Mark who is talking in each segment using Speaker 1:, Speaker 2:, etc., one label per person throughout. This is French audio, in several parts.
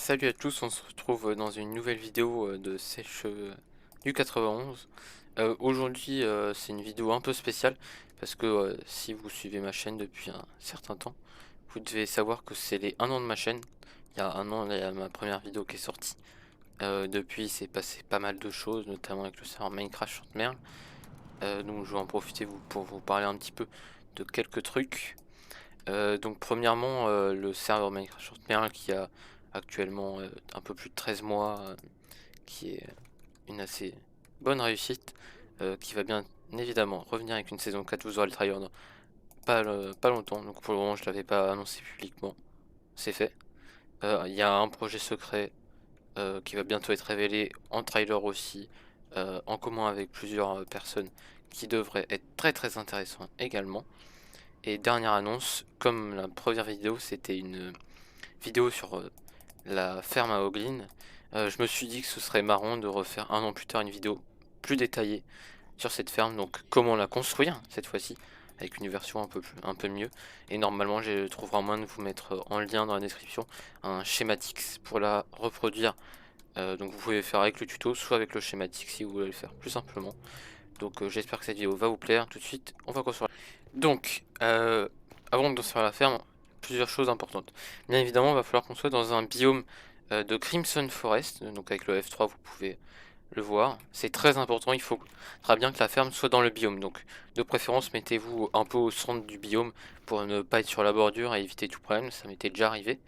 Speaker 1: Salut à tous, on se retrouve dans une nouvelle vidéo de Sèche du 91. Aujourd'hui c'est une vidéo un peu spéciale parce que si vous suivez ma chaîne depuis un certain temps, vous devez savoir que c'est les 1 an de ma chaîne. Il y a 1 an, il y a ma première vidéo qui est sortie. Depuis il s'est passé pas mal de choses, notamment avec le serveur Minecraft Chantemerle. Donc je vais en profiter pour vous parler un petit peu de quelques trucs. Donc premièrement, le serveur Minecraft Chantemerle qui a actuellement un peu plus de 13 mois, qui est une assez bonne réussite, qui va bien évidemment revenir avec une saison 4. Vous aurez le trailer dans pas longtemps, donc pour le moment je l'avais pas annoncé publiquement, c'est fait. Il y a un projet secret qui va bientôt être révélé en trailer aussi, en commun avec plusieurs personnes, qui devrait être très très intéressant également. Et dernière annonce, comme la première vidéo c'était une vidéo sur la ferme à Hoglin, je me suis dit que ce serait marrant de refaire 1 an plus tard une vidéo plus détaillée sur cette ferme, donc comment la construire cette fois-ci, avec une version un peu mieux. Et normalement je trouverai un moyen de vous mettre en lien dans la description un schématique pour la reproduire. Donc vous pouvez faire avec le tuto, soit avec le schématique si vous voulez le faire plus simplement. Donc j'espère que cette vidéo va vous plaire. Tout de suite, on va construire. Donc, avant de construire la ferme, plusieurs choses importantes. Bien évidemment, il va falloir qu'on soit dans un biome de Crimson Forest. Donc avec le F3, vous pouvez le voir. C'est très important, il faudra bien que la ferme soit dans le biome. Donc de préférence, mettez-vous un peu au centre du biome pour ne pas être sur la bordure et éviter tout problème. Ça m'était déjà arrivé.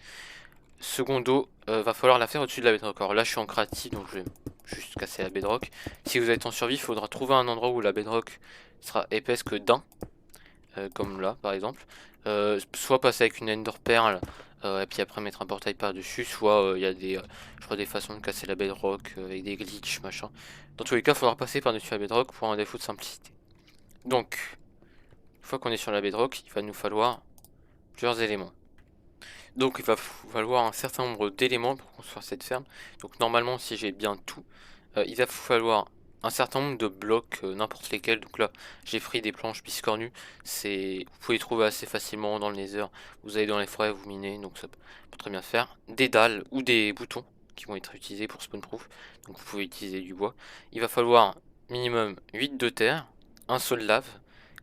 Speaker 1: Secondo, va falloir la faire au-dessus de la bedrock. Alors là, je suis en créatif, donc je vais juste casser la bedrock. Si vous êtes en survie, il faudra trouver un endroit où la bedrock sera épaisse que d'un, comme là par exemple. Soit passer avec une ender pearl et puis après mettre un portail par-dessus, soit il y a je crois des façons de casser la bedrock avec des glitches, machin. Dans tous les cas, il faudra passer par-dessus la bedrock pour un défaut de simplicité. Donc, une fois qu'on est sur la bedrock, il va nous falloir plusieurs éléments. Donc il va falloir un certain nombre d'éléments pour construire cette ferme. Donc normalement, si j'ai bien tout, il va falloir un certain nombre de blocs, n'importe lesquels. Donc là, j'ai pris des planches biscornues. Vous pouvez les trouver assez facilement dans le Nether. Vous allez dans les forêts, vous minez, donc ça peut très bien faire. Des dalles ou des boutons qui vont être utilisés pour spawnproof. Donc vous pouvez utiliser du bois. Il va falloir minimum 8 de terre, un seul lave,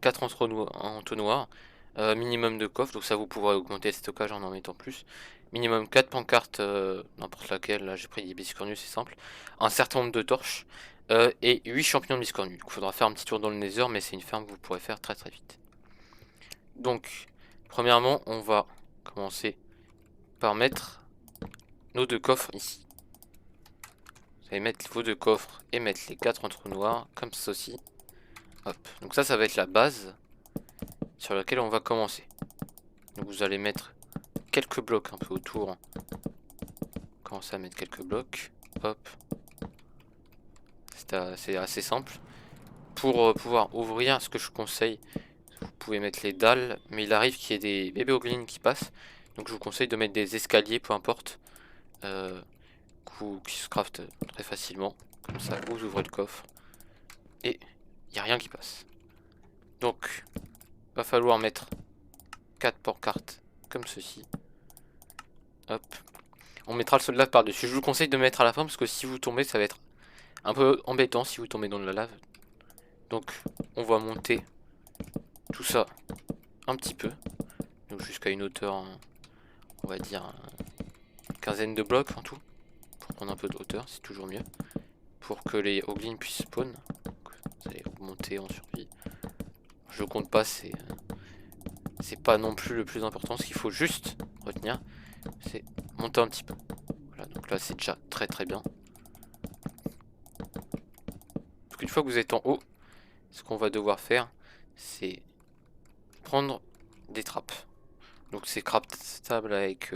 Speaker 1: 4 entonnoirs, minimum de coffres, donc ça vous pourrez augmenter le stockage en mettant plus. Minimum 4 pancartes, n'importe laquelle, là j'ai pris des biscornus, c'est simple. Un certain nombre de torches et 8 champignons de biscornus. Il faudra faire un petit tour dans le Nether, mais c'est une ferme que vous pourrez faire très très vite. Donc, premièrement, on va commencer par mettre nos 2 coffres ici. Vous allez mettre vos 2 coffres et mettre les 4 entonnoirs, comme ceci. Hop, donc ça va être la base sur laquelle on va commencer. Donc vous allez mettre quelques blocs un peu autour. Commencer à mettre quelques blocs. Hop. C'est assez simple. Pour pouvoir ouvrir, ce que je conseille, vous pouvez mettre les dalles, mais il arrive qu'il y ait des bébés hoglins qui passent. Donc je vous conseille de mettre des escaliers, peu importe, qui se craftent très facilement. Comme ça, vous ouvrez le coffre. Et il n'y a rien qui passe. Donc, va falloir mettre 4 porte-cartes comme ceci. Hop. On mettra le soldat par-dessus. Je vous conseille de mettre à la fin parce que si vous tombez, ça va être un peu embêtant si vous tombez dans de la lave. Donc, on va monter tout ça un petit peu. Donc, jusqu'à une hauteur, on va dire, une quinzaine de blocs en tout. Pour prendre un peu de hauteur, c'est toujours mieux. Pour que les hoglins puissent spawn. Donc, vous allez monter en survie. Je compte pas, c'est pas non plus le plus important. Ce qu'il faut juste retenir, c'est monter un petit peu. Voilà, donc là, c'est déjà très très bien. Donc, une fois que vous êtes en haut, ce qu'on va devoir faire, c'est prendre des trappes. Donc c'est craftable avec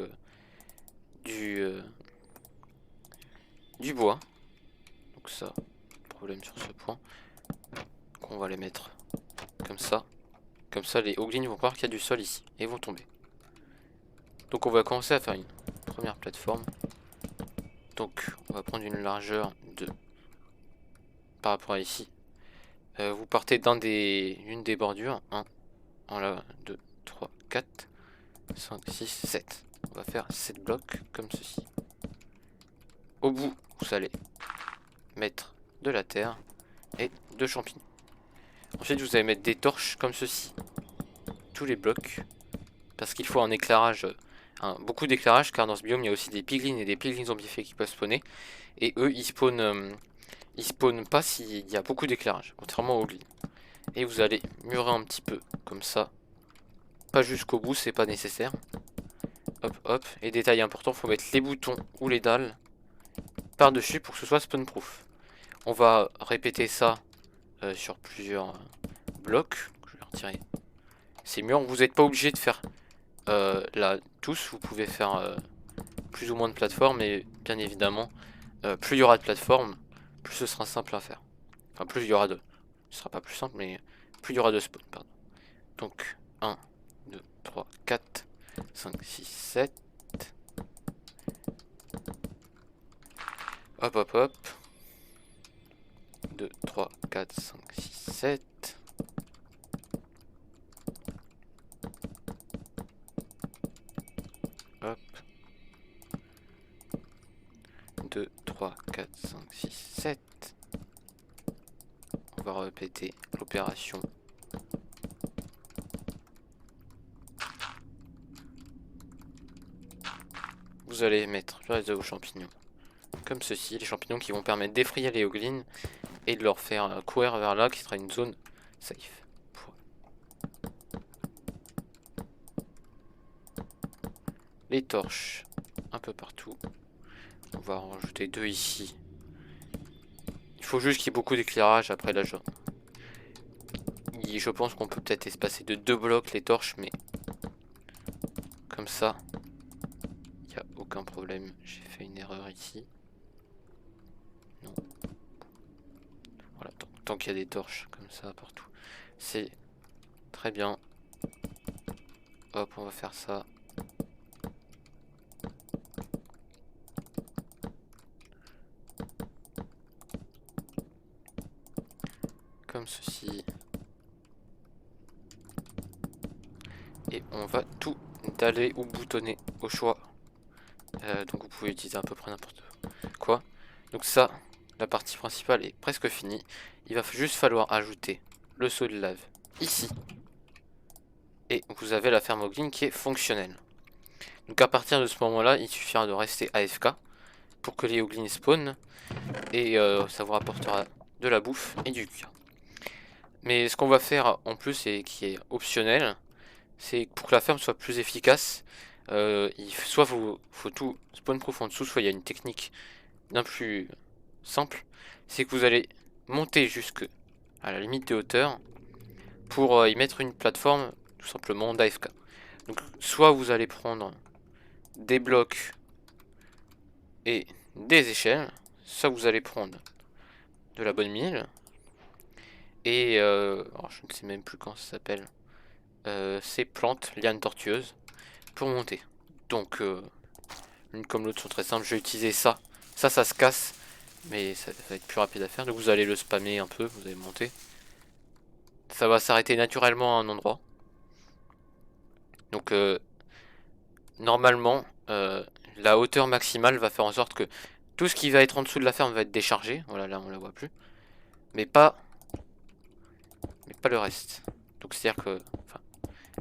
Speaker 1: du bois. Donc ça, problème sur ce point. Donc on va les mettre comme ça. Comme ça, les hoglins vont croire qu'il y a du sol ici et vont tomber. Donc on va commencer à faire une première plateforme. Donc on va prendre une largeur de par rapport à ici. Vous partez d'une des bordures. 1, 2, 3, 4, 5, 6, 7. On va faire 7 blocs comme ceci. Au bout, vous allez mettre de la terre et de champignons. Ensuite, vous allez mettre des torches comme ceci. Tous les blocs. Parce qu'il faut un éclairage, beaucoup d'éclairage, car dans ce biome, il y a aussi des piglins et des piglins zombifiés qui peuvent spawner. Et eux, ils spawnent pas s'il y a beaucoup d'éclairage, contrairement aux hoglins. Et vous allez murer un petit peu, comme ça. Pas jusqu'au bout, c'est pas nécessaire. Hop, hop. Et détail important, faut mettre les boutons ou les dalles par-dessus pour que ce soit spawn-proof. On va répéter ça sur plusieurs blocs. Je vais retirer ces murs. Vous n'êtes pas obligé de faire là tous. Vous pouvez faire plus ou moins de plateformes. Mais bien évidemment, plus il y aura de plateformes, plus ce sera simple à faire. Enfin, plus il y aura de... Ce sera pas plus simple, mais plus il y aura de spawn. Pardon. Donc, 1, 2, 3, 4, 5, 6, 7. Hop, hop, hop. 2, 3, 4, 5, 6, 7. Hop. 2, 3, 4, 5, 6, 7. On va répéter l'opération. Vous allez mettre le reste de vos champignons comme ceci, les champignons qui vont permettre d'effrayer les hoglins et de leur faire courir vers là, qui sera une zone safe. Les torches un peu partout. On va en rajouter 2 ici. Il faut juste qu'il y ait beaucoup d'éclairage après là. Je pense qu'on peut peut-être espacer de 2 blocs les torches, mais comme ça, il n'y a aucun problème. J'ai fait une erreur ici. Non. Voilà, tant qu'il y a des torches comme ça partout, c'est très bien. Hop, on va faire ça. Comme ceci. Et on va tout daller ou boutonner au choix. Donc vous pouvez utiliser à peu près n'importe quoi. Donc ça, la partie principale est presque finie. Il va juste falloir ajouter le seau de lave ici. Et vous avez la ferme hoglin qui est fonctionnelle. Donc à partir de ce moment-là, il suffira de rester AFK pour que les hoglins spawnent. Et ça vous rapportera de la bouffe et du cuir. Mais ce qu'on va faire en plus et qui est optionnel, c'est pour que la ferme soit plus efficace, soit faut tout spawn-proof en dessous, soit il y a une technique bien plus simple, c'est que vous allez monter jusque à la limite de hauteur pour y mettre une plateforme tout simplement d'AFK. Donc soit vous allez prendre des blocs et des échelles, soit vous allez prendre de la bonne mine et alors je ne sais même plus comment ça s'appelle. Ces plantes, lianes tortueuses, pour monter. Donc, l'une comme l'autre sont très simples. Je vais utiliser ça. Ça se casse, mais ça va être plus rapide à faire. Donc, vous allez le spammer un peu, vous allez monter. Ça va s'arrêter naturellement à un endroit. Donc, normalement, la hauteur maximale va faire en sorte que tout ce qui va être en dessous de la ferme va être déchargé. Voilà, là, on la voit plus. Mais pas le reste. Donc, c'est-à-dire que... Enfin,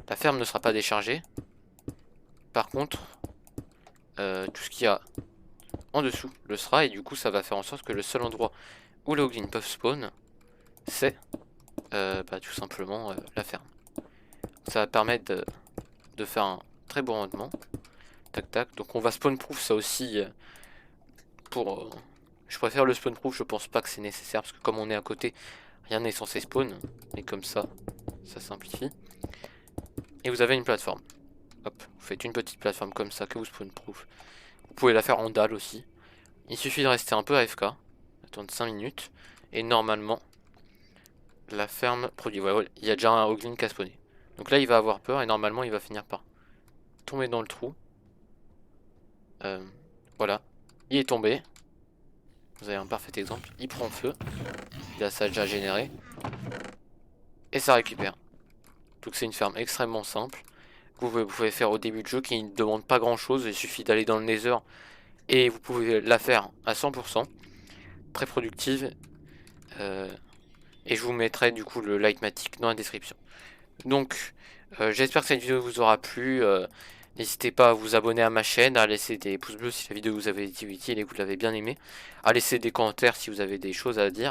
Speaker 1: la ferme ne sera pas déchargée. Par contre, tout ce qu'il y a en dessous le sera. Et du coup, ça va faire en sorte que le seul endroit où les hoglins peuvent spawn, c'est tout simplement la ferme. Ça va permettre de faire un très bon rendement. Tac tac. Donc on va spawn proof ça aussi pour... je préfère le spawn proof, je pense pas que c'est nécessaire parce que comme on est à côté, rien n'est censé spawn. Et comme ça simplifie. Et vous avez une plateforme. Hop, vous faites une petite plateforme comme ça que vous spawn proof. Vous pouvez la faire en dalle aussi. Il suffit de rester un peu AFK, attendre 5 minutes, et normalement, la ferme produit. Voilà, il y a déjà un hoglin qui a spawné. Donc là, il va avoir peur, et normalement, il va finir par tomber dans le trou. Voilà, il est tombé. Vous avez un parfait exemple. Il prend feu. Là, ça a déjà généré. Et ça récupère. Donc c'est une ferme extrêmement simple. Vous pouvez faire au début de jeu qui ne demande pas grand chose. Il suffit d'aller dans le Nether et vous pouvez la faire à 100%, très productive, et je vous mettrai du coup le Lightmatic dans la description. Donc j'espère que cette vidéo vous aura plu. N'hésitez pas à vous abonner à ma chaîne, à laisser des pouces bleus si la vidéo vous avait été utile et que vous l'avez bien aimé, à laisser des commentaires si vous avez des choses à dire.